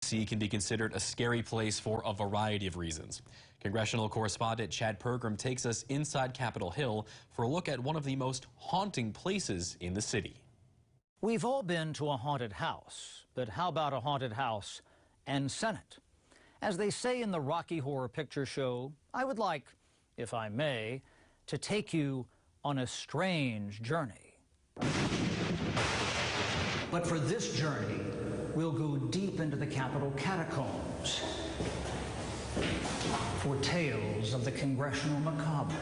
D.C. can be considered a scary place for a variety of reasons. Congressional correspondent Chad Pergram takes us inside Capitol Hill for a look at one of the most haunting places in the city. We've all been to a haunted house, but how about a haunted house and Senate? As they say in the Rocky Horror Picture Show, I would like, if I may, to take you on a strange journey. But for this journey, we'll go deep into the Capitol catacombs for tales of the congressional macabre.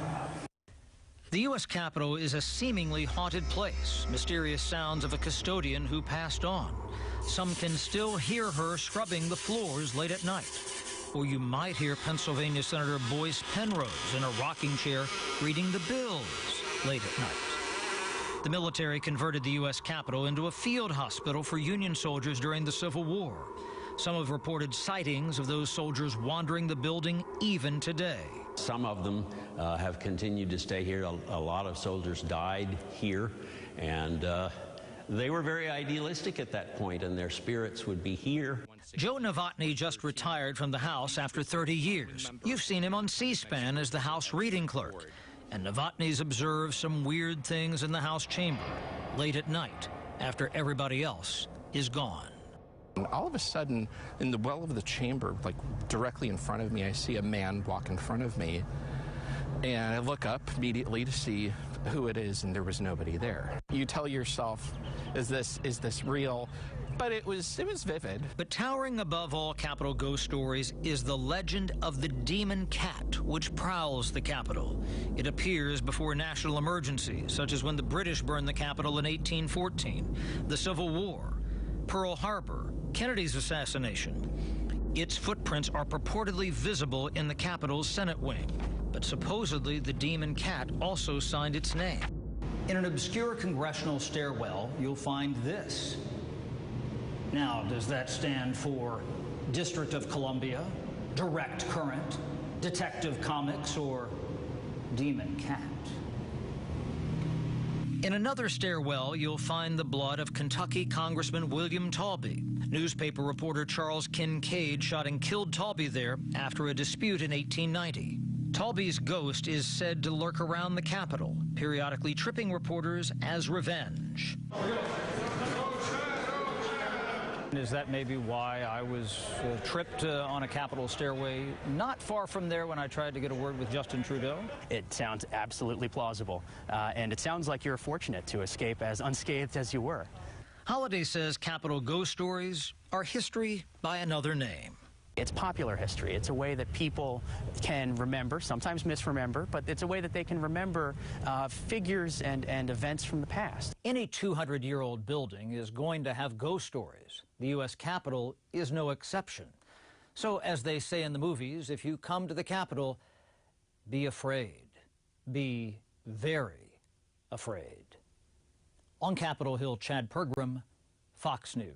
The U.S. Capitol is a seemingly haunted place. Mysterious sounds of a custodian who passed on. Some can still hear her scrubbing the floors late at night. Or you might hear Pennsylvania Senator Boyce Penrose in a rocking chair reading the bills late at night. The military converted the U.S. Capitol into a field hospital for Union soldiers during the Civil War. Some have reported sightings of those soldiers wandering the building even today. Some of them have continued to stay here. A lot of soldiers died here, and they were very idealistic at that point, and their spirits would be here. Joe Novotny just retired from the House after 30 years. You've seen him on C-SPAN as the House reading clerk. And Novotny's observed some weird things in the House chamber late at night after everybody else is gone. And all of a sudden, in the well of the chamber, like directly in front of me, I see a man walk in front of me. And I look up immediately to see who it is, and there was nobody there. You tell yourself, is this real? But it was vivid. But towering above all Capitol ghost stories is the legend of the demon cat, which prowls the Capitol. It appears before national emergencies, such as when the British burned the Capitol in 1814, the Civil War, Pearl Harbor, Kennedy's assassination. Its footprints are purportedly visible in the Capitol's Senate wing. But supposedly the demon cat also signed its name. In an obscure congressional stairwell, you'll find this. Now, does that stand for District of Columbia, Direct Current, Detective Comics, or Demon Cat? In another stairwell, you'll find the blood of Kentucky Congressman William Talby. Newspaper reporter Charles Kincaid shot and killed Talby there after a dispute in 1890. Talby's ghost is said to lurk around the Capitol, periodically tripping reporters as revenge. Is that maybe why I was tripped on a Capitol stairway not far from there when I tried to get a word with Justin Trudeau? It sounds absolutely plausible, and it sounds like you're fortunate to escape as unscathed as you were. Holliday says Capitol ghost stories are history by another name. It's popular history. It's a way that people can remember, sometimes misremember, but it's a way that they can remember figures and events from the past. Any 200-year-old building is going to have ghost stories. The U.S. Capitol is no exception. So, as they say in the movies, if you come to the Capitol, be afraid. Be very afraid. On Capitol Hill, Chad Pergram, Fox News.